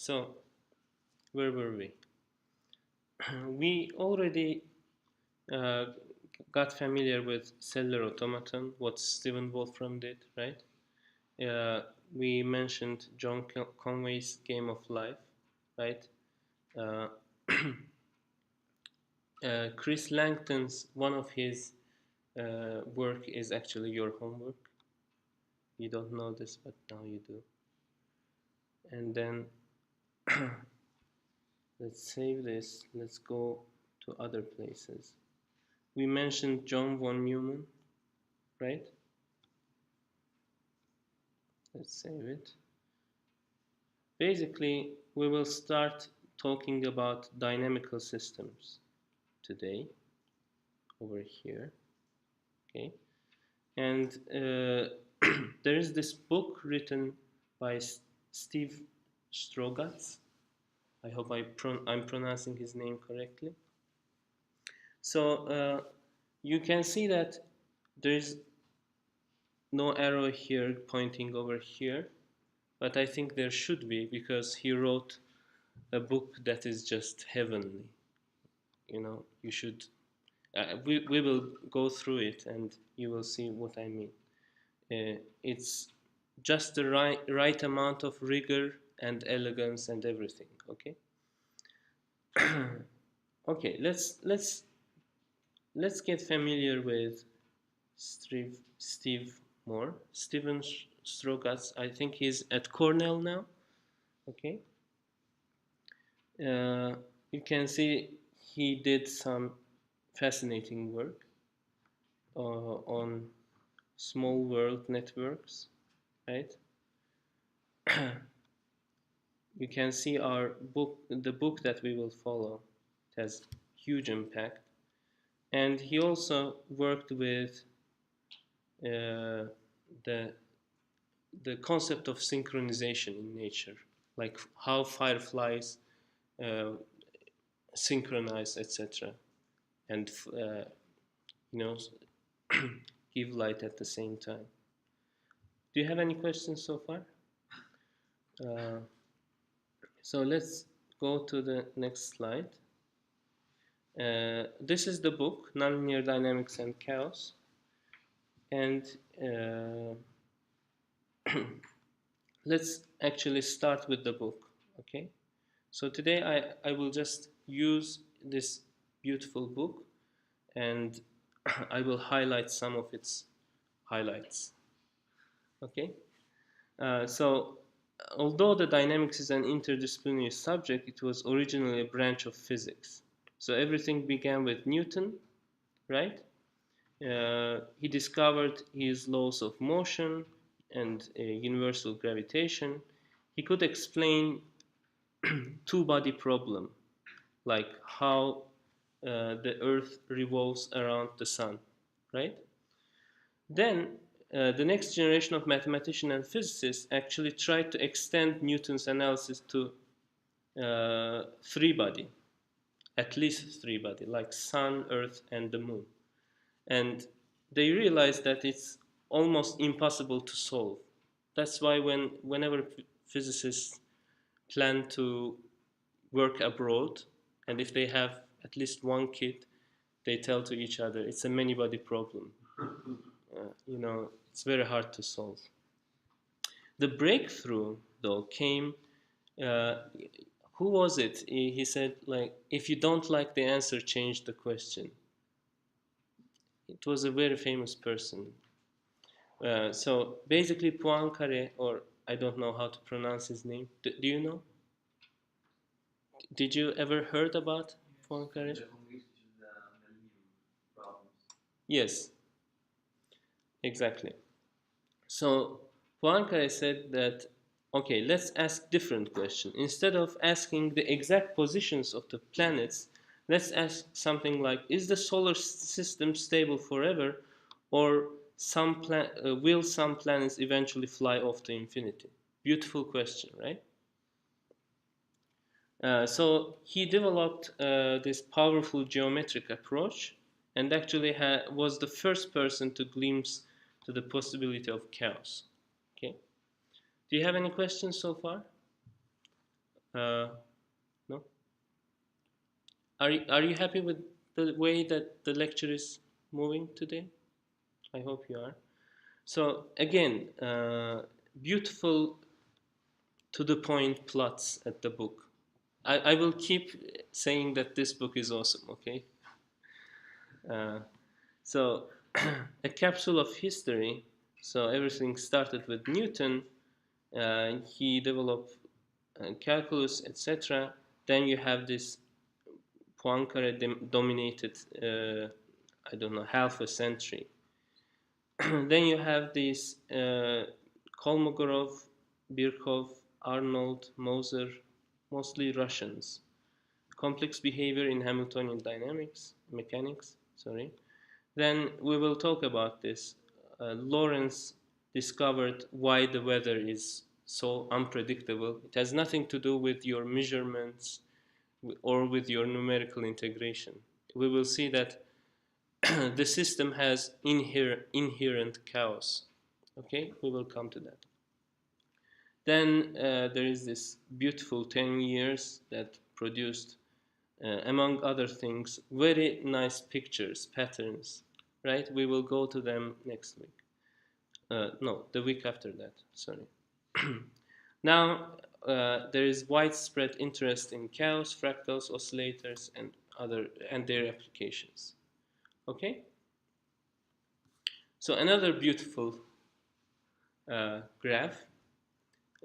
So, where were we? We already uh, got familiar with cellular automaton, what Stephen Wolfram did, right? Uh, we mentioned John Conway's Game of Life, right? Uh, Chris Langton's, one of his work is actually your homework. You don't know this, but now you do. And then let's save this. Let's go to other places. We mentioned John von Neumann, right? Let's save it. Basically, we will start talking about dynamical systems today, over here, okay? And there is this book written by Steve Strogatz. I hope I'm pronouncing his name correctly. So you can see that there is no arrow here pointing over here, but I think there should be, because he wrote a book that is just heavenly. You know, you should. We will go through it, and you will see what I mean. It's just the right amount of rigor and elegance and everything. Okay. Okay. Let's get familiar with Steve Moore. Steven Strogatz. I think he's at Cornell now. Okay. You can see he did some fascinating work on small world networks, right? You can see our book, the book that we will follow. It has huge impact. And he also worked with the concept of synchronization in nature, like how fireflies uh, synchronize, etc., and you know, give light at the same time. Do you have any questions so far? So let's go to the next slide. This is the book, Nonlinear Dynamics and Chaos. And let's actually start with the book, okay? So today I will just use this beautiful book, and I will highlight some of its highlights, okay? So although the dynamics is an interdisciplinary subject, it was originally a branch of physics. So everything began with Newton, right? He discovered his laws of motion and universal gravitation. He could explain two-body problem, like how the Earth revolves around the sun, right? Then the next generation of mathematicians and physicists actually tried to extend Newton's analysis to three-body, at least three-body, like sun, Earth, and the moon. And they realized that it's almost impossible to solve. That's why whenever physicists plan to work abroad, and if they have at least one kid, they tell to each other, it's a many-body problem. You know, it's very hard to solve. The breakthrough, though, came. Uh, who was it? He said, like, if you don't like the answer, change the question. It was a very famous person. So basically, Poincare, or I don't know how to pronounce his name. Do you know? Did you ever heard about Poincare? Yes, exactly. So Poincare said that, okay, let's ask different question. Instead of asking the exact positions of the planets, let's ask something like, is the solar system stable forever, or will some planets eventually fly off to infinity? Beautiful question, right? So he developed this powerful geometric approach, and actually was the first person to glimpse to the possibility of chaos. Okay. Do you have any questions so far? No? Are you happy with the way that the lecture is moving today? I hope you are. So again, beautiful to the point plots at the book. I will keep saying that this book is awesome, okay? Uh, so, a capsule of history. So, everything started with Newton. He developed calculus, etc. Then you have this Poincare dominated, I don't know, half a century. Then you have these Kolmogorov, Birkhoff, Arnold, Moser, mostly Russians. Complex behavior in Hamiltonian mechanics, sorry. Then we will talk about this. Lorentz discovered why the weather is so unpredictable. It has nothing to do with your measurements or with your numerical integration. We will see that the system has inherent chaos. Okay, we will come to that. Then there is this beautiful 10 years that produced, among other things, very nice pictures, patterns, right? We will go to them next week. No, the week after that, sorry. Now, there is widespread interest in chaos, fractals, oscillators, and their applications. Okay? So another beautiful graph.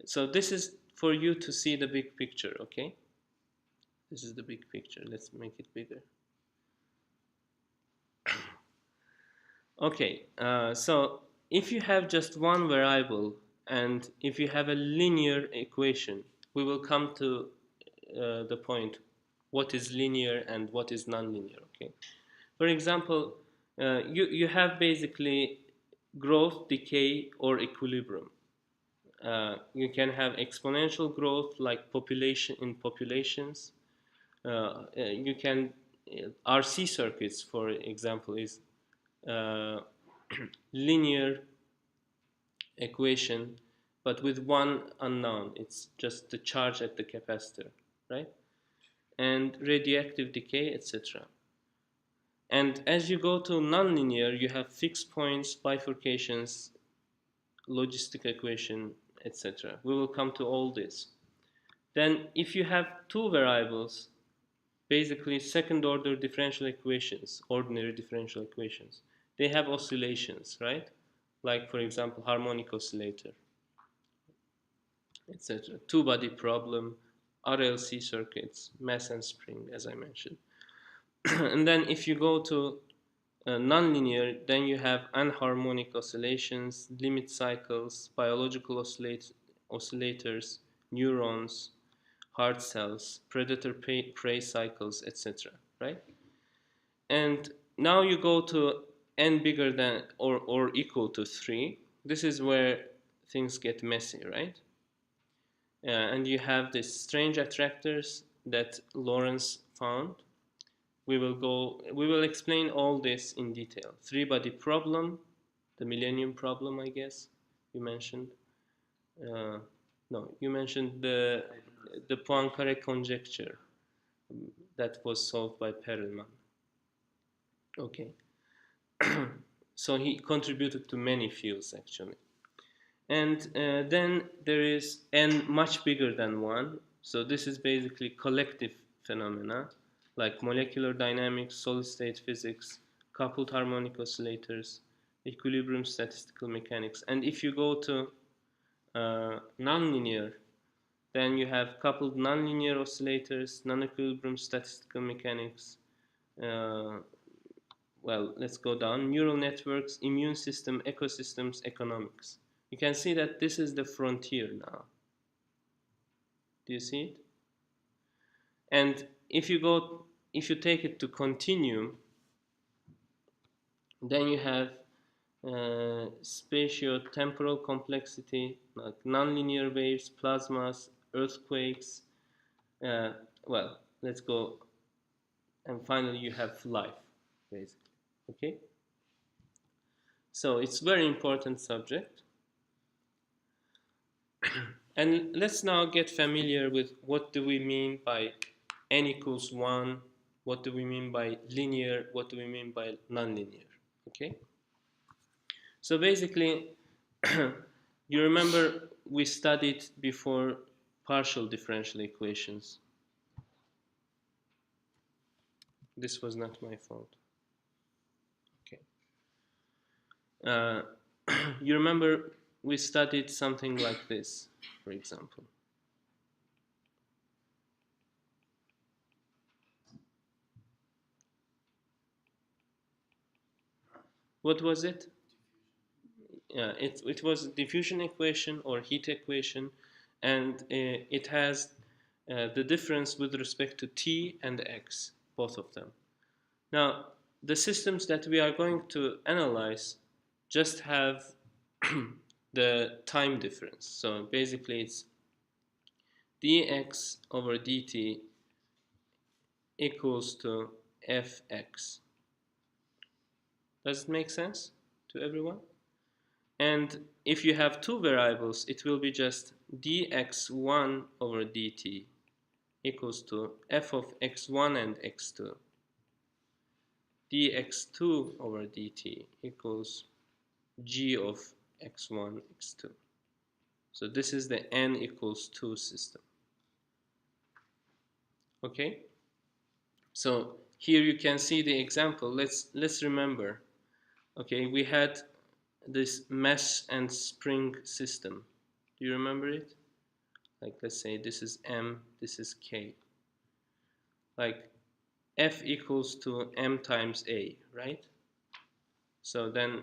So this is for you to see the big picture, okay? This is the big picture. Let's make it bigger. Okay, so if you have just one variable and if you have a linear equation, we will come to the point what is linear and what is nonlinear, okay? For example, you have basically growth, decay, or equilibrium. You can have exponential growth like populations. You can RC circuits, for example, is linear equation, but with one unknown. It's just the charge at the capacitor, right? And radioactive decay, etc. And as you go to nonlinear, you have fixed points, bifurcations, logistic equation, etc. We will come to all this. Then if you have two variables, basically second order differential equations, ordinary differential equations, they have oscillations, right? Like, for example, harmonic oscillator, etc. Two-body problem, RLC circuits, mass and spring, as I mentioned. And then if you go to nonlinear, then you have anharmonic oscillations, limit cycles, biological oscillators, neurons, heart cells, predator-prey cycles, etc. Right? And now you go to n bigger than or equal to 3. This is where things get messy, right? And you have these strange attractors that Lorentz found. We will explain all this in detail. Three-body problem, the millennium problem, I guess you mentioned. No, you mentioned the Poincare conjecture that was solved by Perelman. Okay. So he contributed to many fields actually. And then there is n much bigger than 1. So this is basically collective phenomena like molecular dynamics, solid-state physics, coupled harmonic oscillators, equilibrium statistical mechanics. And if you go to nonlinear, then you have coupled nonlinear oscillators, non-equilibrium statistical mechanics. Well, let's go down. Neural networks, immune system, ecosystems, economics. You can see that this is the frontier now. Do you see it? And if you take it to continuum, then you have spatio-temporal complexity, like nonlinear waves, plasmas, earthquakes. Well, let's go. And finally, you have life, basically. Okay? So it's very important subject. And let's now get familiar with what do we mean by n equals 1, what do we mean by linear, what do we mean by nonlinear. Okay? So basically, you remember we studied before partial differential equations. This was not my fault. Okay. You remember we studied something like this, for example. What was it? It was diffusion equation or heat equation, and it has the difference with respect to T and X, both of them. Now, the systems that we are going to analyze just have the time difference. So basically it's dx over dt equals to fx. Does it make sense to everyone? And if you have two variables, it will be just dx1 over dt equals to f of x1 and x2. dx2 over dt equals g of x1, x2. So this is the n equals 2 system. Okay? So here you can see the example. Let's remember. Okay, we had this mesh and spring system. Do you remember it? Like, let's say this is M, this is K. Like F equals to M times A, right? So then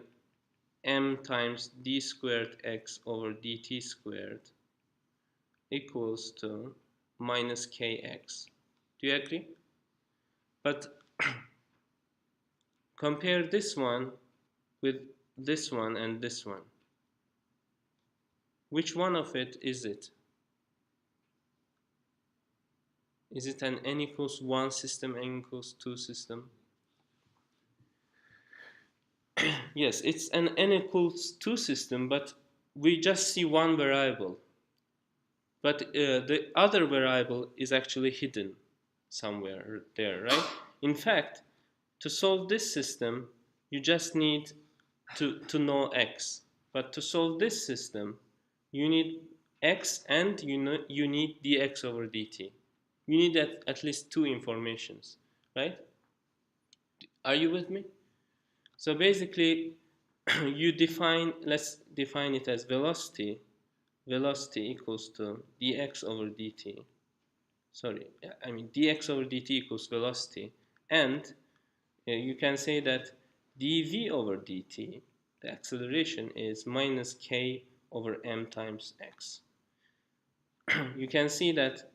M times d squared x over dt squared equals to minus kx. Do you agree? But compare this one with this one and this one. Which one of it is it? Is it an n equals 1 system, n equals 2 system? Yes, it's an n equals 2 system, but we just see one variable. But the other variable is actually hidden somewhere there, right? In fact, to solve this system, you just need to know x. But to solve this system, you need x and you need dx over dt. You need at least two informations, right? Are you with me? So basically, let's define it as velocity. Velocity equals to dx over dt. Sorry, I mean dx over dt equals velocity. And you can say that dv over dt, the acceleration, is minus k over m times x. You can see that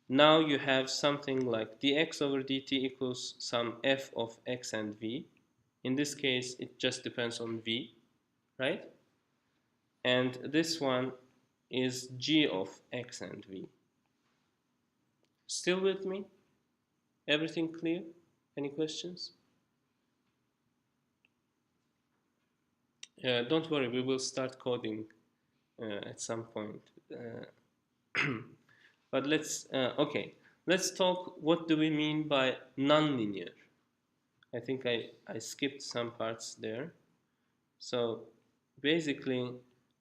now you have something like dx over dt equals some f of x and v. In this case, it just depends on v, right? And this one is g of x and v. Still with me? Everything clear? Any questions? Don't worry, we will start coding at some point. But okay, let's talk what do we mean by nonlinear. I think I skipped some parts there. So basically,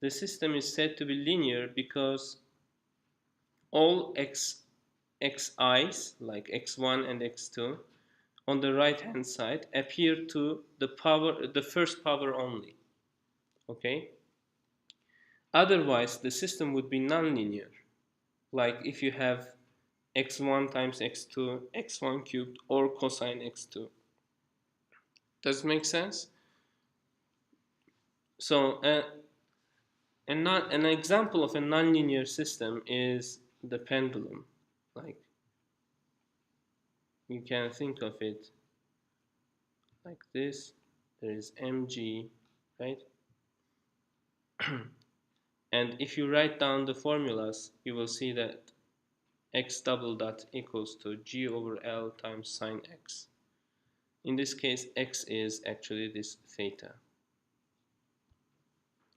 the system is said to be linear because all xi's, like x1 and x2, on the right hand side appear to the first power only. Okay? Otherwise, the system would be nonlinear. Like if you have x1 times x2, x1 cubed, or cosine x2. Does it make sense? So an example of a nonlinear system is the pendulum. Like you can think of it like this. There is mg, right? And if you write down the formulas, you will see that x double dot equals to g over L times sine x. In this case, x is actually this theta.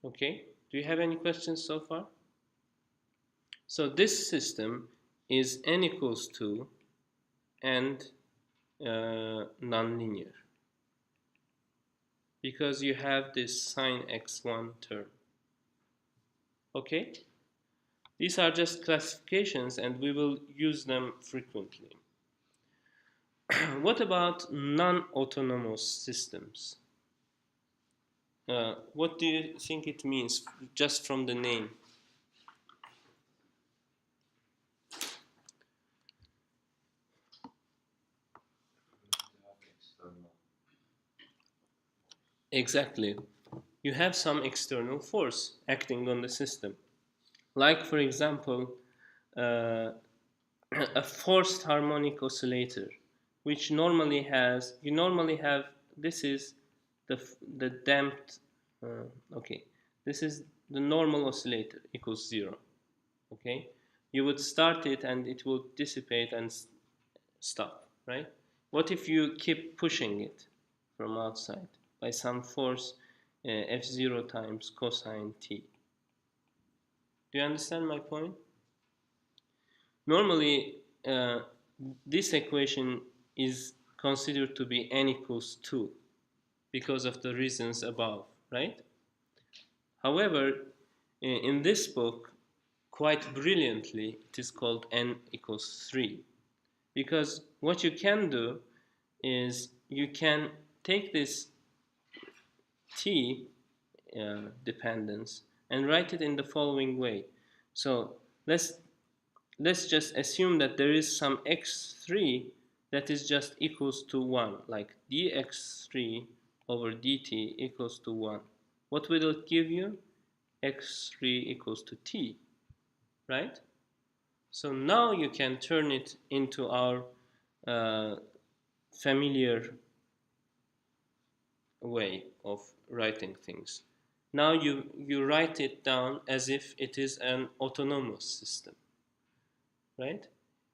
Okay, do you have any questions so far? So this system is n equals 2 and nonlinear, because you have this sine x1 term. Okay? These are just classifications and we will use them frequently. What about non-autonomous systems? What do you think it means just from the name? Exactly. You have some external force acting on the system. Like, for example, uh, a forced harmonic oscillator, which normally has, you normally have, this is the damped, okay, this is the normal oscillator equals 0, okay? You would start it and it will dissipate and stop, right? What if you keep pushing it from outside by some force f0 times cosine t? Do you understand my point? Normally, this equation is considered to be n equals 2 because of the reasons above, right? However, in this book, quite brilliantly, it is called n equals 3, because what you can do is you can take this t dependence and write it in the following way. So let's just assume that there is some x3 that is just equals to 1, like dx3 over dt equals to 1. What will it give you? X3 equals to t, right? So now you can turn it into our uh, familiar way of writing things. Now you write it down as if it is an autonomous system, right?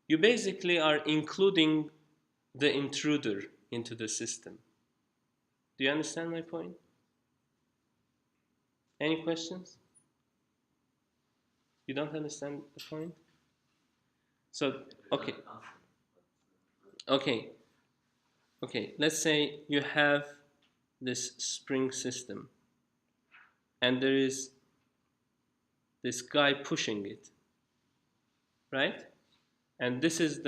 You basically are including the intruder into the system. Do you understand my point? Any questions? You don't understand the point? So, okay, okay, okay. Let's say you have this spring system and there is this guy pushing it, right? And this is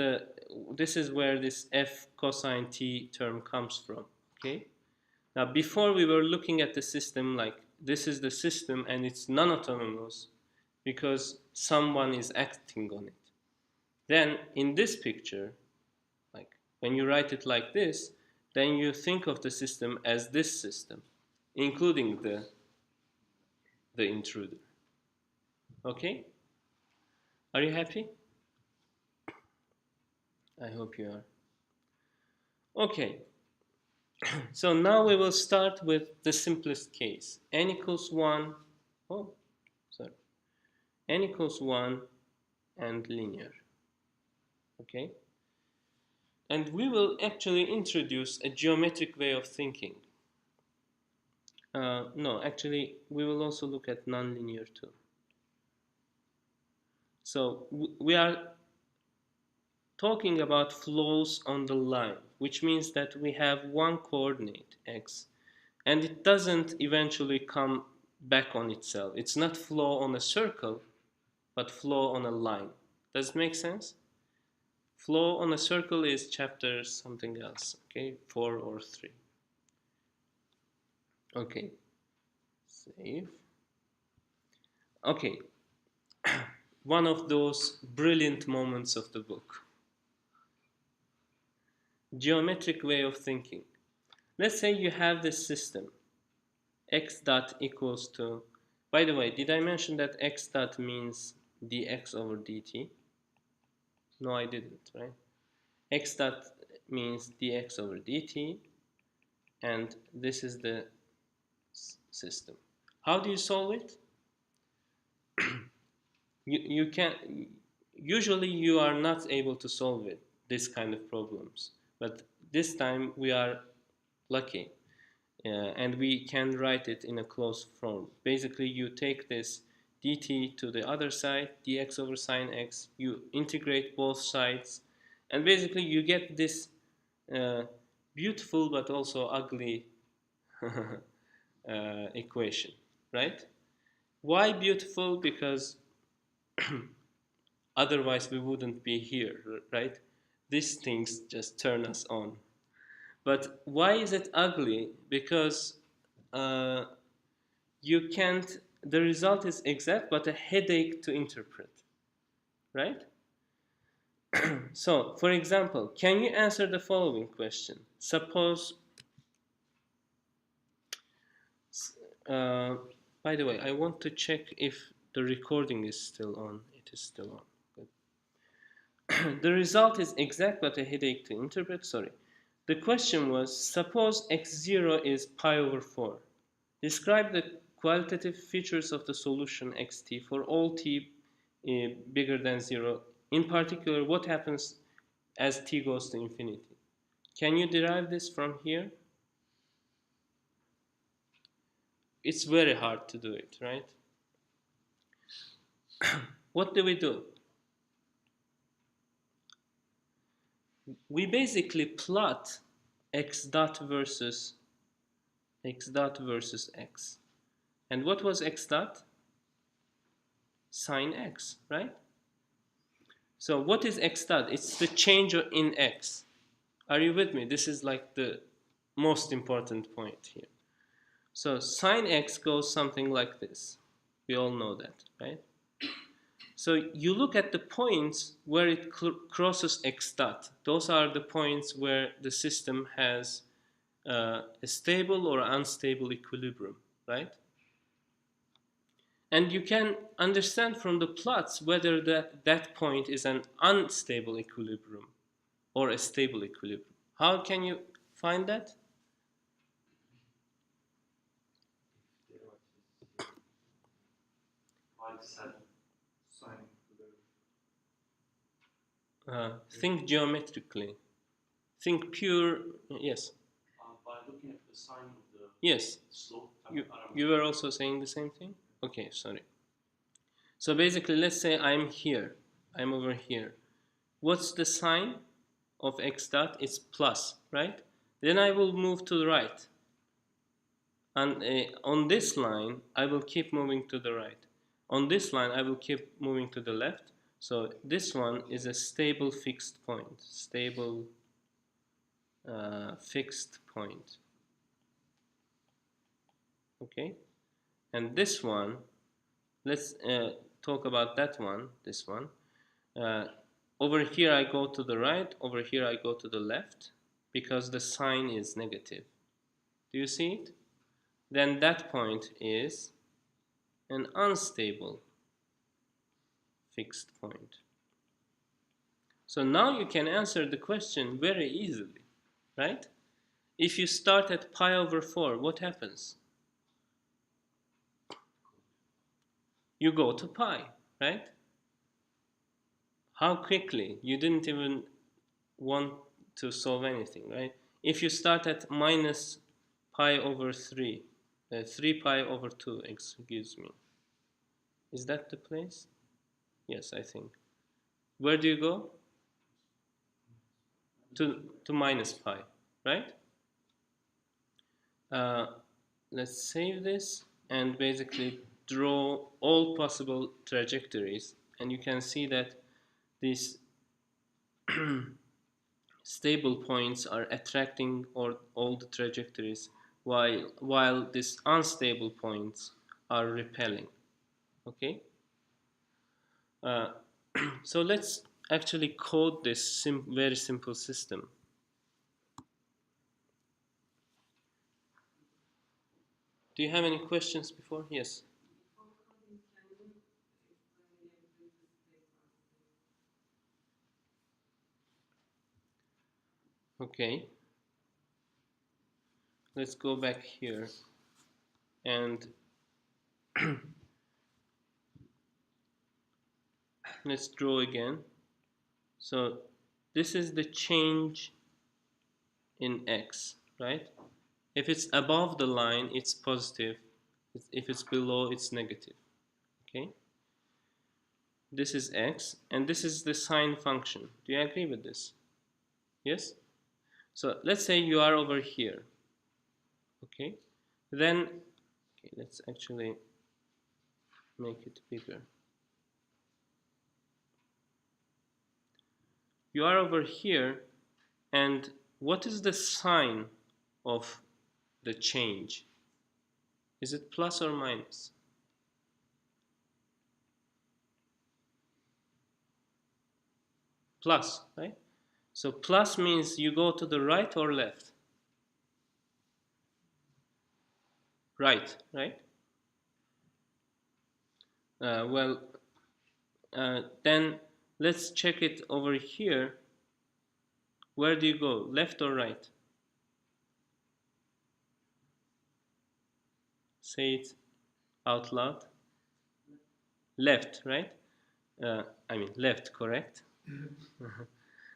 where this f cosine t term comes from, okay? Now, before we were looking at the system like this is the system and it's non-autonomous because someone is acting on it. Then in this picture, like when you write it like this, then you think of the system as this system, including the intruder. Okay? Are you happy? I hope you are. Okay, so now we will start with the simplest case. N equals 1, oh, sorry. N equals 1 and linear. Okay? And we will actually introduce a geometric way of thinking. No, actually, we will also look at nonlinear too. So we are talking about flows on the line, which means that we have one coordinate, x, and it doesn't eventually come back on itself. It's not flow on a circle, but flow on a line. Does it make sense? Flow on a circle is chapter something else, okay? 4 or 3. Okay, save. Okay, one of those brilliant moments of the book. Geometric way of thinking. Let's say you have this system, x dot equals to, by the way, did I mention that x dot means dx over dt? No, I didn't, right? X dot means dx over dt, and this is the system. How do you solve it? You can, usually you are not able to solve it, this kind of problems, but this time we are lucky, and we can write it in a closed form. Basically, you take this dt to the other side, dx over sine x. You integrate both sides, and basically you get this beautiful but also ugly equation, right? Why beautiful? Because otherwise we wouldn't be here, right? These things just turn us on. But why is it ugly? Because uh, you can't, the result is exact, but a headache to interpret, right? So, for example, can you answer the following question? Suppose, uh, by the way, I want to check if the recording is still on. It is still on. Good. The result is exact, but a headache to interpret. Sorry. The question was, suppose x0 is pi over 4. Describe the qualitative features of the solution xt for all t bigger than 0. In particular, what happens as t goes to infinity? Can you derive this from here? It's very hard to do it, right? What do? We basically plot x dot versus x. And what was x dot? Sine x, right? So what is x dot? It's the change in x. Are you with me? This is like the most important point here. So sine x goes something like this. We all know that, right? So you look at the points where it crosses x dot. Those are the points where the system has a stable or unstable equilibrium, right? And you can understand from the plots whether that point is an unstable equilibrium or a stable equilibrium. How can you find that? Think geometrically. Think pure, yes. By looking at the sign of the yes. slope. You were also saying the same thing? Okay, sorry. So basically, let's say I'm here. I'm over here. What's the sign of x dot? It's plus, right? Then I will move to the right. And on this line, I will keep moving to the right. On this line, I will keep moving to the left. So this one is a stable fixed point. Stable fixed point. Okay? And this one, let's talk about that one, this one. Over here I go to the right, over here I go to the left, because the sign is negative. Do you see it? Then that point is an unstable fixed point. So now you can answer the question very easily, right? If you start at pi over 4, what happens? You go to pi, right? How quickly? You didn't even want to solve anything, right? If you start at minus pi over 3, 3 pi over 2, excuse me. Is that the place? Yes, I think. Where do you go? To minus pi, right? Let's save this and basically draw all possible trajectories, and you can see that these stable points are attracting all the trajectories, while these unstable points are repelling. Okay? Uh, so let's actually code this very simple system. Do you have any questions before? Yes. Okay. Let's go back here and let's draw again. So this is the change in x, right? If it's above the line, it's positive. If it's below, it's negative. Okay. Okay, this is x, and this is the sine function. Do you agree with this? Yes? So let's say you are over here. Okay, then okay, let's actually make it bigger. You are over here, and what is the sign of the change? Is it plus or minus? Plus, right? So plus means you go to the right or left? Right, right? Well, then let's check it over here. Where do you go, left or right? Say it out loud. Left, right? I mean left, correct?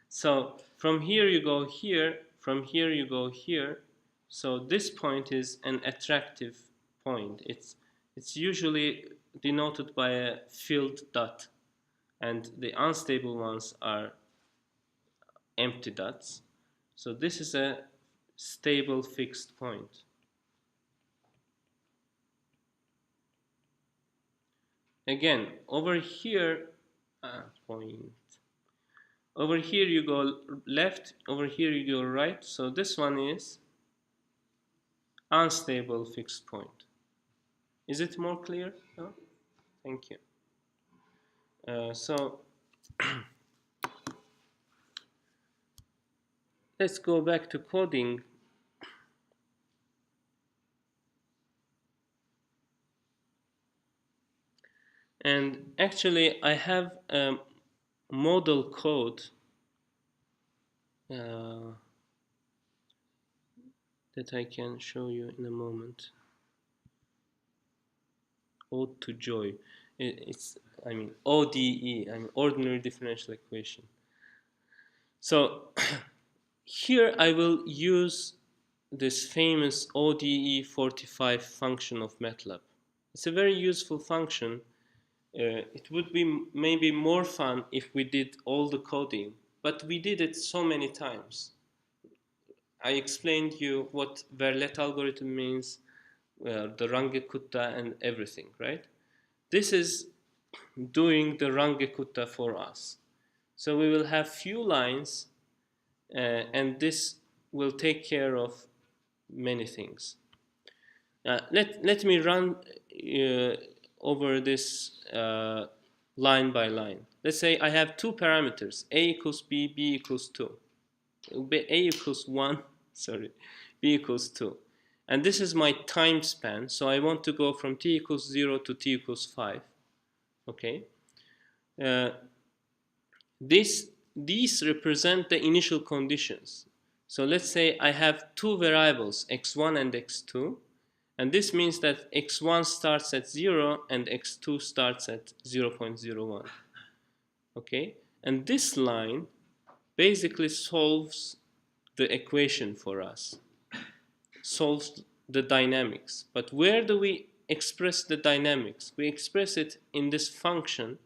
So from here you go here, from here you go here. So this point is an attractive point. It's usually denoted by a filled dot, and the unstable ones are empty dots. So this is a stable fixed point. Again, over here, point. Over here you go left, over here you go right. So this one is unstable fixed point. Is it more clear? No? Thank you. So let's go back to coding. And actually I have a model code that I can show you in a moment. Ode to Joy. It's, I mean, ODE, I mean, ordinary differential equation. So here I will use this famous ODE 45 function of MATLAB. It's a very useful function. It would be maybe more fun if we did all the coding, but we did it so many times. I explained you what Verlet algorithm means, the Runge Kutta and everything, right? This is doing the Runge Kutta for us. So we will have few lines, and this will take care of many things. Let me run over this line by line. Let's say I have two parameters, a equals b, b equals 2. A equals 1, sorry, b equals 2. And this is my time span, so I want to go from t equals 0 to t equals 5. Okay. These represent the initial conditions. So let's say I have two variables, x1 and x2, and this means that x1 starts at 0 and x2 starts at 0.01. Okay, and this line basically solves the equation for us, solves the dynamics. But where do we express the dynamics? We express it in this function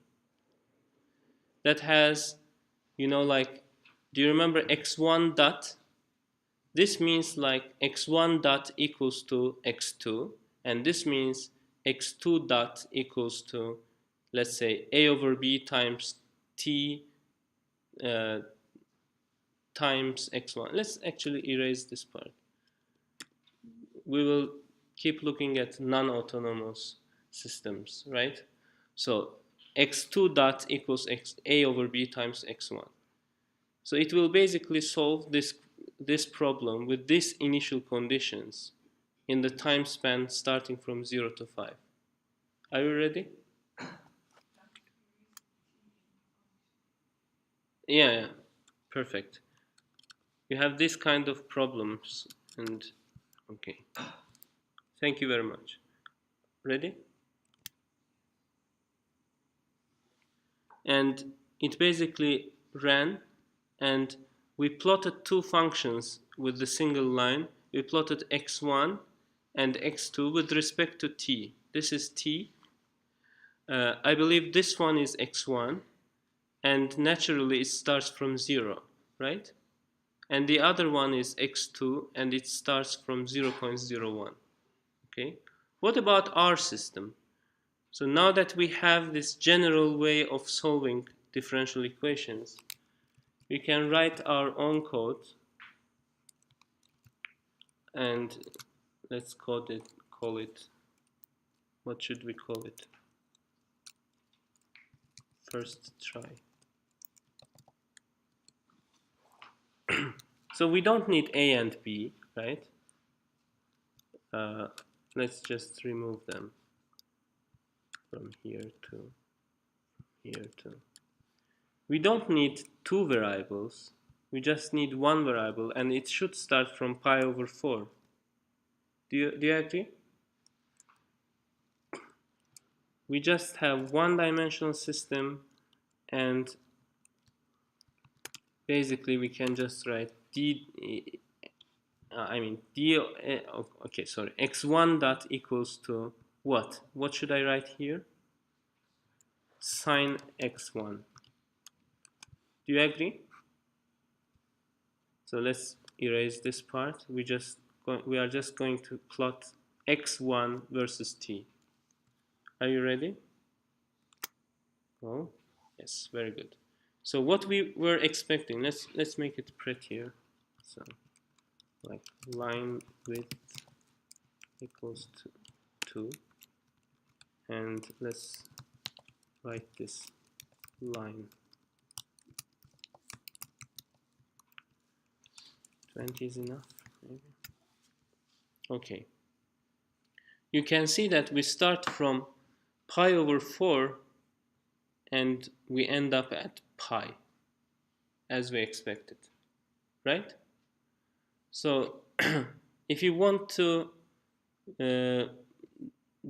that has, you know, like, do you remember x1 dot? This means like x1 dot equals to x2, and this means x2 dot equals to, let's say, a over b times t times x1. Let's actually erase this part. We will keep looking at non-autonomous systems, right? So x2 dot equals a over b times x1. So it will basically solve this problem with these initial conditions in the time span starting from 0 to 5. Are you ready? Yeah, perfect. You have this kind of problems, and okay. Thank you very much. Ready? And it basically ran, and we plotted two functions with the single line. We plotted x1 and x2 with respect to t. This is t. I believe this one is x1, and naturally it starts from 0, right? And the other one is x2, and it starts from 0.01. Okay. What about our system? So now that we have this general way of solving differential equations, we can write our own code, and let's call it, what should we call it? First try. So we don't need A and B, right? Let's just remove them from here to here to. We don't need two variables. We just need one variable, and it should start from pi over 4. Do you agree? We just have one-dimensional system, and basically we can just write okay, sorry, x1 dot equals to what? What should I write here? Sine x1. Do you agree? So let's erase this part. We are just going to plot x1 versus t. Are you ready? Oh, yes, very good. So what we were expecting, let's make it prettier. So like line width equals to 2, and let's write this line 20 is enough, maybe. Okay. You can see that we start from pi over 4 and we end up at pi as we expected, right? So if you want to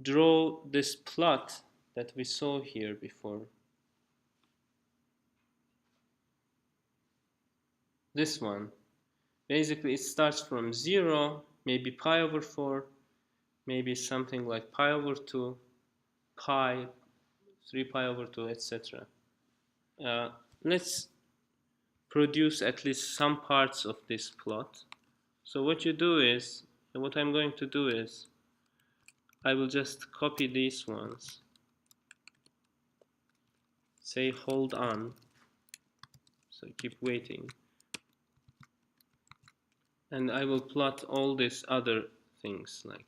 draw this plot that we saw here before, this one, basically it starts from 0, maybe pi over 4, maybe something like pi over 2, pi, 3 pi over 2, etc. Let's produce at least some parts of this plot. So what I'm going to do is, I will just copy these ones, say hold on, so keep waiting, and I will plot all these other things, like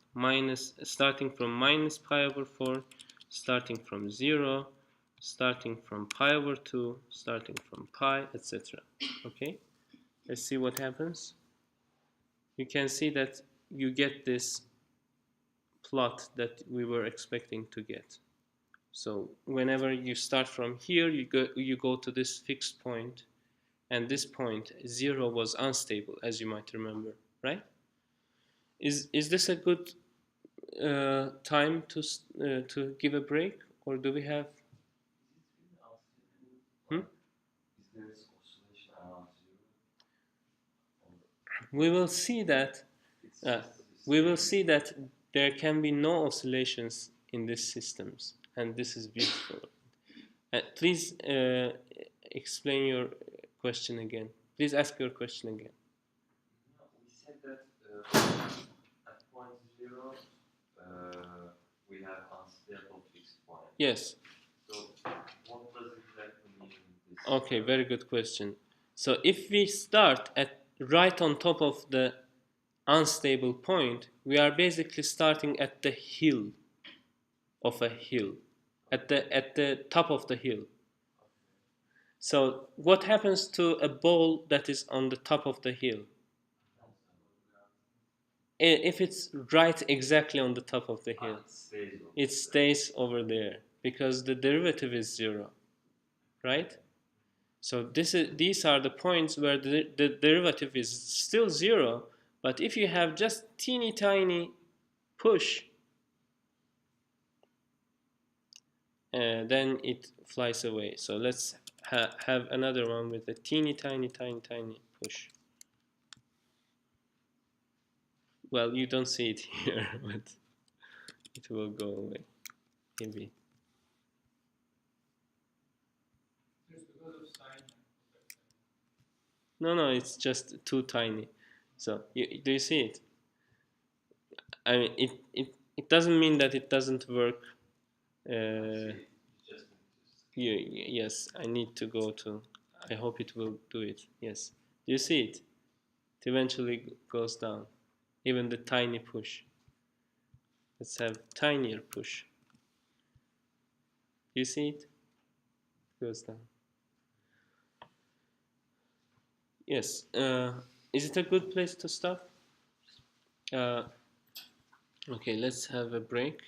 starting from minus pi over 4, starting from 0, starting from pi over 2, starting from pi, etc. Okay, let's see what happens. You can see that you get this plot that we were expecting to get. So whenever you start from here, you go to this fixed point, and this point 0 was unstable, as you might remember, right? Is this a good time to give a break, or do we have? Hmm? We will see that. Uh, we will see that there can be no oscillations in these systems, and this is beautiful. Please explain your question again. Please ask your question again. We said that at point 0, we have unstable fixed point. Yes. So what does exactly mean this? Okay, very good question. So if we start at right on top of the unstable point, we are basically starting at the hill of a hill, at the top of the hill. So what happens to a ball that is on the top of the hill? If it's right exactly on the top of the hill, it stays over there because the derivative is 0, right? So these are the points where the derivative is still 0, but if you have just teeny tiny push, then it flies away. So let's have another one with a teeny tiny push. Well, you don't see it here, but it will go away, maybe. No, it's just too tiny. So do you see it? I mean, it doesn't mean that it doesn't work. Uh, yes, I need to go to. I hope it will do it. Yes. Do you see it? It eventually goes down. Even the tiny push. Let's have tinier push. Do you see it? It goes down. Yes. Is it a good place to stop? Uh, okay, let's have a break.